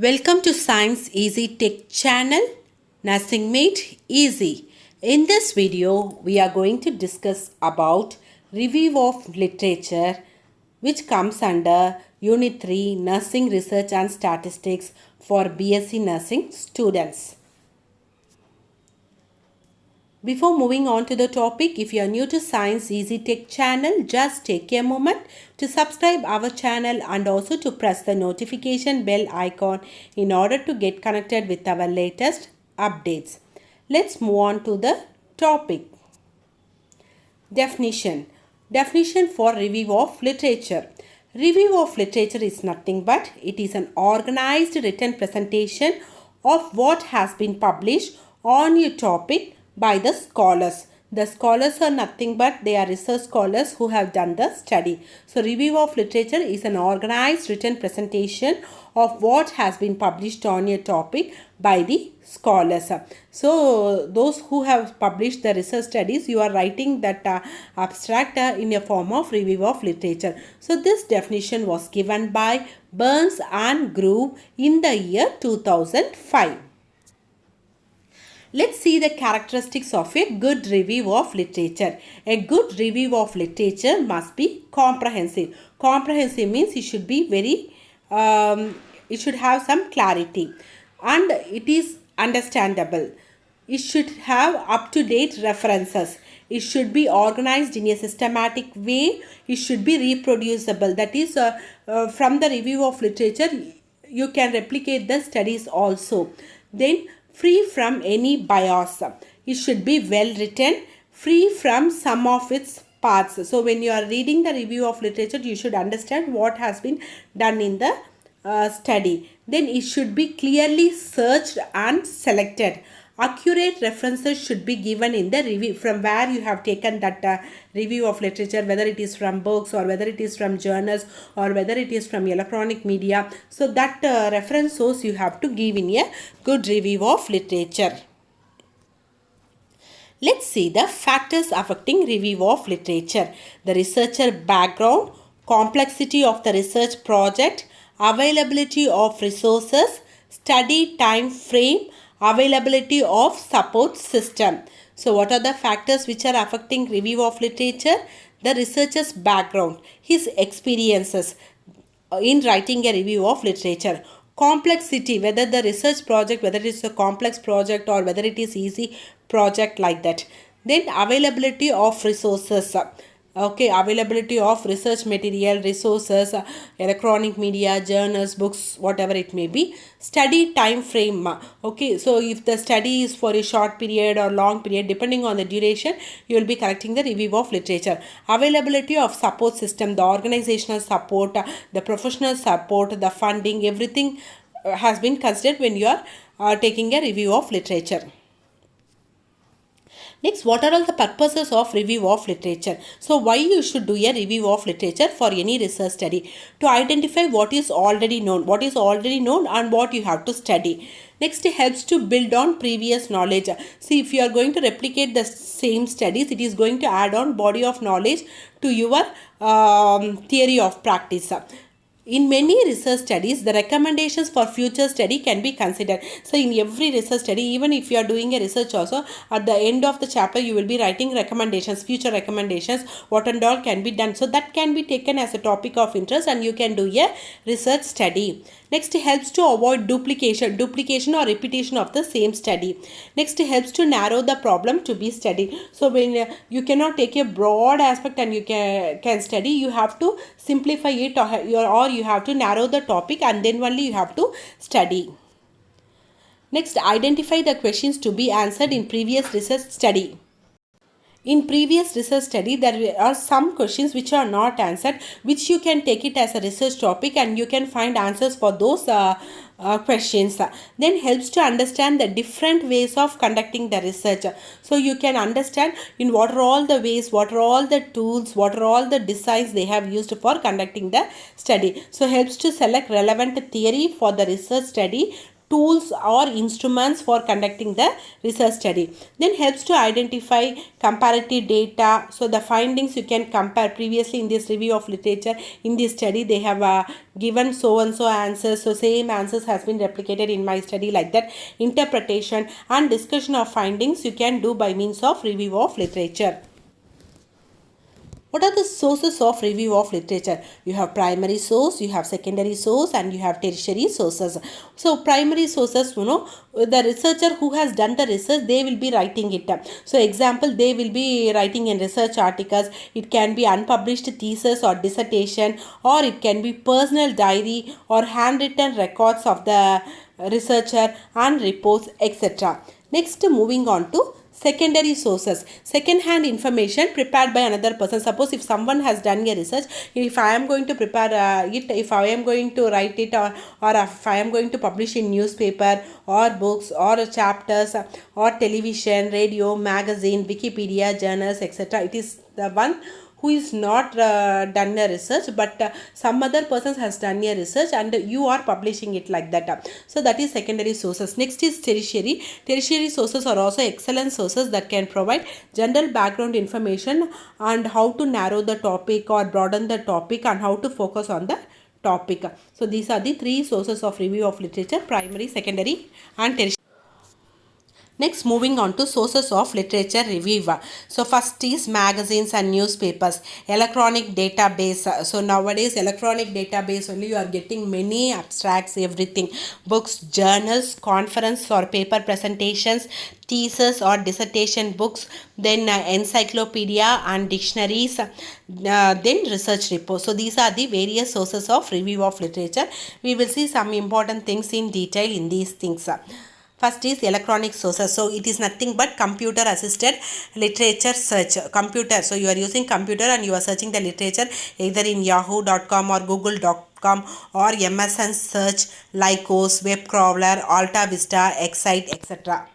Welcome to Science Easy Tech channel, Nursing Made Easy. In this video, we are going to discuss about review of literature which comes under Unit 3 Nursing Research and Statistics for BSc Nursing students. Before moving on to the topic, if you are new to Science Easy Tech channel, just take a moment to subscribe our channel and also to press the notification bell icon in order to get connected with our latest updates. Let's move on to the topic. Definition. Definition for review of literature. Review of literature is nothing but it is an organized written presentation of what has been published on your topic by the scholars. The scholars are nothing but they are research scholars who have done the study. So review of literature is an organized written presentation of what has been published on a topic by the scholars. So those who have published the research studies, you are writing that abstract in a form of review of literature. So this definition was given by Burns and Groove in the year 2005. Let's see the characteristics of a good review of literature. A good review of literature must be comprehensive. Comprehensive means it should be it should have some clarity and it is understandable. It should have up-to-date references. It should be organized in a systematic way. It should be reproducible. That is, from the review of literature, you can replicate the studies also. Then, free from any bias. It should be well written, free from some of its parts. So when you are reading the review of literature, you should understand what has been done in the study. Then it should be clearly searched and selected. Accurate references should be given in the review from where you have taken that review of literature, whether it is from books or whether it is from journals or whether it is from electronic media. So that reference source you have to give in a good review of literature. Let's see the factors affecting review of literature. The researcher background, complexity of the research project, availability of resources, study time frame, availability of support system. So what are the factors which are affecting review of literature? The researcher's background, his experiences in writing a review of literature. Complexity, whether the research project, whether it is a complex project or whether it is easy project like that. Then availability of resources. Okay, availability of research material, resources, electronic media, journals, books, whatever it may be. Study time frame. Okay, so if the study is for a short period or long period, depending on the duration, you will be collecting the review of literature. Availability of support system, the organizational support, the professional support, the funding, everything has been considered when you are taking a review of literature. Next, what are all the purposes of review of literature? So, why you should do a review of literature for any research study? To identify what is already known and what you have to study. Next, it helps to build on previous knowledge. See, if you are going to replicate the same studies, it is going to add on body of knowledge to your theory of practice. In many research studies, the recommendations for future study can be considered. So, in every research study, even if you are doing a research also, at the end of the chapter, you will be writing recommendations, future recommendations, what and all can be done. So, that can be taken as a topic of interest and you can do a research study. Next, it helps to avoid duplication or repetition of the same study. Next, it helps to narrow the problem to be studied. So, when you cannot take a broad aspect and you can study, you have to simplify it or you have to narrow the topic and then only you have to study. Next, identify the questions to be answered in previous research study. In previous research study, there are some questions which are not answered, which you can take it as a research topic and you can find answers for those questions. Then helps to understand the different ways of conducting the research. So you can understand in what are all the ways, what are all the tools, what are all the designs they have used for conducting the study. So helps to select relevant theory for the research study tools or instruments for conducting the research study. Then helps to identify comparative data. So the findings you can compare. Previously in this review of literature, in this study they have given so and so answers, so same answers has been replicated in my study, like that. Interpretation and discussion of findings you can do by means of review of literature. What are the sources of review of literature? You have primary source, you have secondary source, and you have tertiary sources. So primary sources, the researcher who has done the research, they will be writing it up. So example, they will be writing in research articles. It can be unpublished thesis or dissertation, or it can be personal diary or handwritten records of the researcher and reports, etc. Next, moving on to secondary sources, second hand information prepared by another person. Suppose if someone has done a research, if I am going to prepare if I am going to write it, or if I am going to publish in newspaper or books or chapters or television, radio, magazine, Wikipedia, journals, etc., it is the one who is not done a research, but some other person has done a research and you are publishing it, like that. So that is secondary sources. Next is tertiary. Tertiary sources are also excellent sources that can provide general background information and how to narrow the topic or broaden the topic and how to focus on the topic. So these are the three sources of review of literature: primary, secondary and tertiary. Next, moving on to sources of literature review. So first is magazines and newspapers, electronic database. So nowadays electronic database only you are getting many abstracts, everything, books, journals, conference or paper presentations, thesis or dissertation books, then encyclopedia and dictionaries, then research reports. So these are the various sources of review of literature. We will see some important things in detail in these things. First is electronic sources. So it is nothing but computer assisted literature search. Computer. So you are using computer and you are searching the literature either in yahoo.com or google.com or MSN search, Lycos, web crawler, Alta Vista, Excite, etc.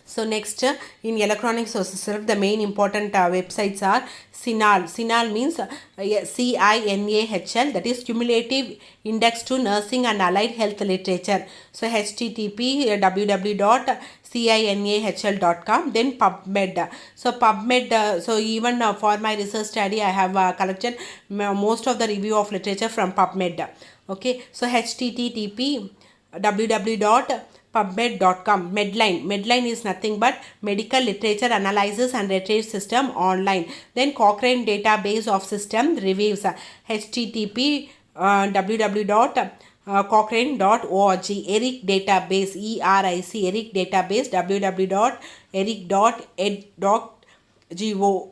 So next, in electronic sources, the main important websites are CINAHL. CINAHL means CINAHL, that is Cumulative Index to Nursing and Allied Health Literature. So http www.cinahl.com. Then PubMed. So PubMed, so even for my research study I have collected most of the review of literature from PubMed. Okay, so http www.pubmed.com. Medline is nothing but medical literature analysis and retrieval system online. Then Cochrane database of system reviews, http www.cochrane.org. ERIC database, ERIC database, www.eric.ed.gov.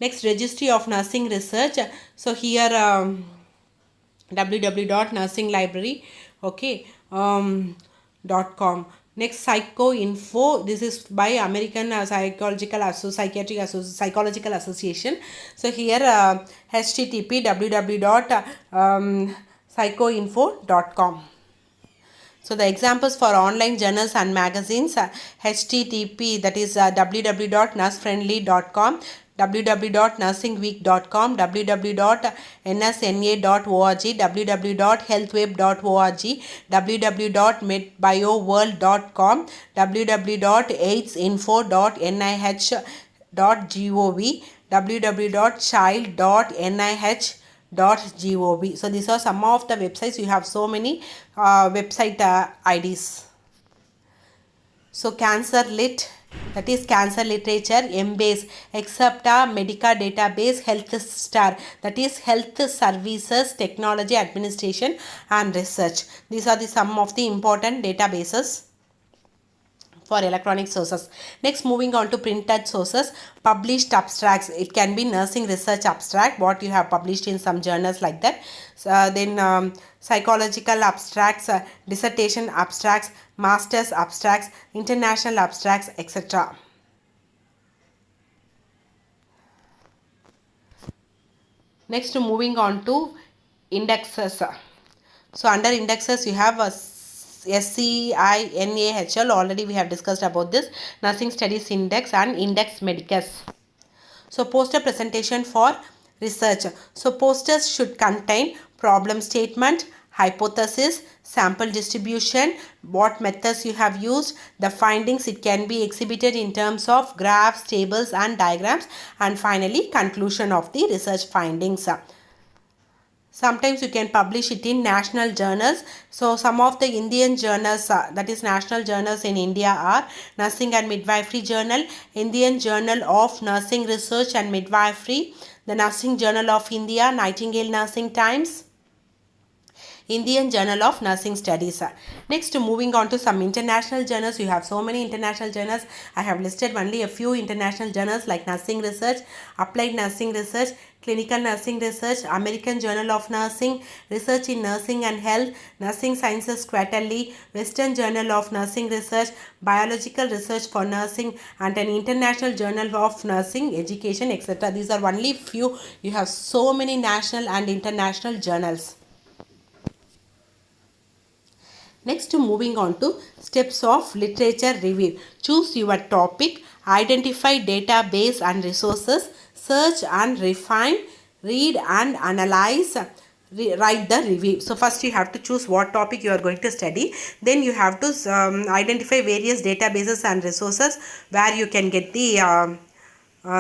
Next, registry of nursing research. So here www.nursing-library, okay, .com. Next, Psycho Info. This is by American Psychological Association. So here http www.psychoinfo.com. So the examples for online journals and magazines, http, that is www.nursefriendly.com, www.nursingweek.com, www.nsna.org, www.healthweb.org, www.medbioworld.com, www.aidsinfo.nih.gov, www.child.nih.gov. So these are some of the websites. You have so many website IDs. So Cancer Lit, that is Cancer Literature, Embase, Accepta, Medica Database, Health Star, that is Health Services, Technology Administration and Research. These are the some of the important databases for electronic sources. Next, moving on to printed sources, published abstracts. It can be nursing research abstract, what you have published in some journals, like that. Then psychological abstracts, dissertation abstracts, master's abstracts, international abstracts, etc. Next, moving on to indexes. So under indexes you have a SCINAHL, already we have discussed about this, Nursing Studies Index and Index Medicus. So poster presentation for research. So posters should contain problem statement, hypothesis, sample distribution, what methods you have used, the findings. It can be exhibited in terms of graphs, tables and diagrams, and finally conclusion of the research findings. Sometimes you can publish it in national journals. So some of the Indian journals, that is national journals in India, are Nursing and Midwifery Journal, Indian Journal of Nursing Research and Midwifery, the Nursing Journal of India, Nightingale Nursing Times, Indian Journal of Nursing Studies. Next, moving on to some international journals. You have so many international journals. I have listed only a few international journals like Nursing Research, Applied Nursing Research, Clinical Nursing Research, American Journal of Nursing, Research in Nursing and Health, Nursing Sciences Quarterly, Western Journal of Nursing Research, Biological Research for Nursing, and an International Journal of Nursing Education, etc. These are only few. You have so many national and international journals. Next, moving on to steps of literature review. Choose your topic, identify database and resources, search and refine, read and analyze, write the review. So first you have to choose what topic you are going to study. Then you have to identify various databases and resources where you can get the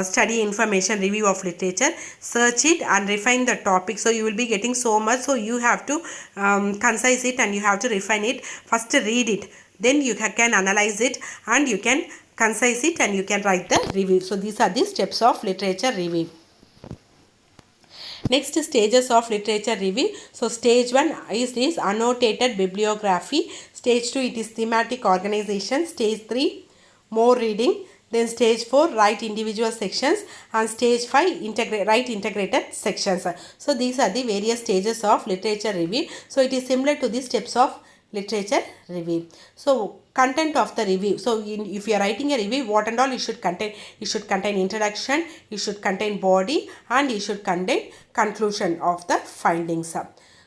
study information, review of literature, search it and refine the topic. So you will be getting so much, so you have to concise it and you have to refine it. First read it, then you can analyze it and you can concise it and you can write the review. So these are the steps of literature review. Next, stages of literature review. So stage 1 is annotated bibliography. Stage 2, it is thematic organization. Stage 3, more reading. Then stage 4, write individual sections, and stage 5, write integrated sections. So these are the various stages of literature review. So it is similar to the steps of literature review. So content of the review. So if you are writing a review, what and all it should contain? It should contain introduction, it should contain body, and it should contain conclusion of the findings.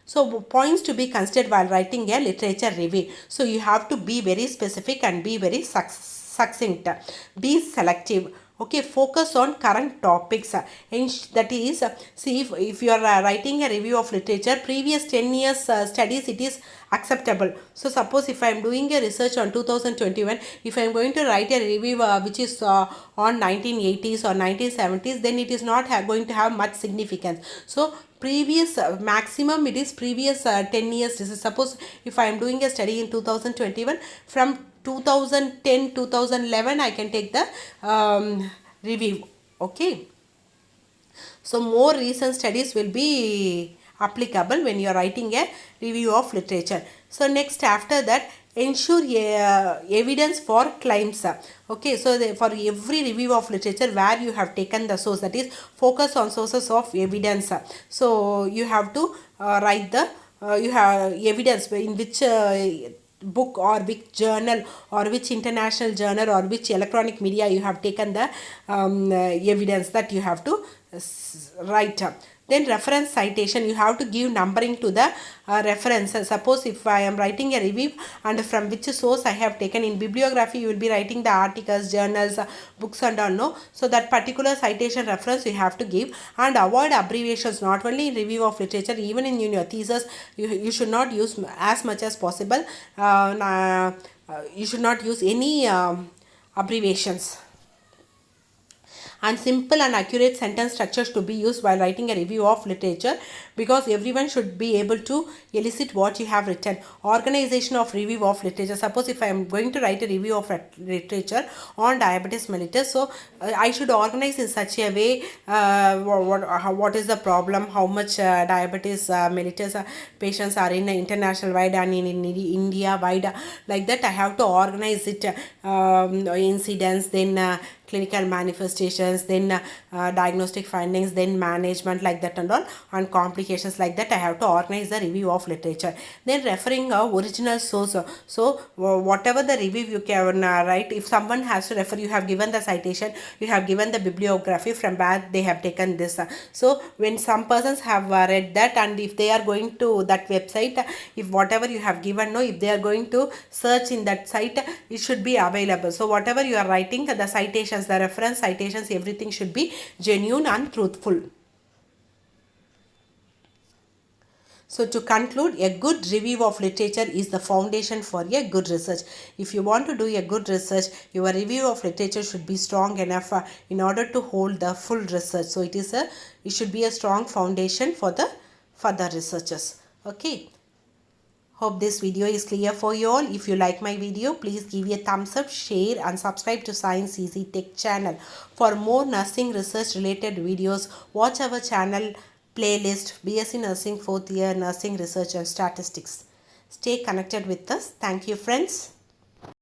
So points to be considered while writing a literature review. So you have to be very specific and be very succinct. Be selective. Okay, focus on current topics. That is, see, if you are writing a review of literature, previous 10 years studies, it is acceptable. So suppose if I am doing a research on 2021, if I am going to write a review which is on 1980s or 1970s, then it is not going to have much significance. So previous maximum it is previous 10 years. This is, suppose if I am doing a study in 2021, from 2010 2011 I can take the review. Okay, so more recent studies will be applicable when you are writing a review of literature. So next, after that, ensure evidence for claims. Okay, so for every review of literature where you have taken the source, that is, focus on sources of evidence. So you have to write the you have evidence in which book or which journal or which international journal or which electronic media you have taken the evidence, that you have to write. Then reference citation, you have to give numbering to the references. Suppose if I am writing a review and from which source I have taken, in bibliography you will be writing the articles, journals, books and all, no? So that particular citation reference you have to give, and avoid abbreviations, not only in review of literature, even in your thesis you should not use as much as possible. You should not use any abbreviations. And simple and accurate sentence structures to be used while writing a review of literature, because everyone should be able to elicit what you have written. Organization of review of literature. Suppose if I am going to write a review of literature on diabetes mellitus, so I should organize in such a way what is the problem, how much diabetes mellitus patients are in international wide and in India wide, like that I have to organize it, incidents, then clinical manifestations, then diagnostic findings, then management, like that and all, and complications, like that I have to organize the review of literature. Then referring a original source. So whatever the review you can write, if someone has to refer, you have given the citation, you have given the bibliography from where they have taken this. So when some persons have read that, and if they are going to that website, if whatever you have given, no, if they are going to search in that site, it should be available. So whatever you are writing, the citation, the reference citations, everything should be genuine and truthful. So to conclude, a good review of literature is the foundation for a good research. If you want to do a good research, your review of literature should be strong enough in order to hold the full research. So it should be a strong foundation for the further researchers. Okay. Hope this video is clear for you all. If you like my video, please give a thumbs up, share and subscribe to Science Easy Tech channel. For more nursing research related videos, watch our channel playlist BSc Nursing 4th Year Nursing Research and Statistics. Stay connected with us. Thank you friends.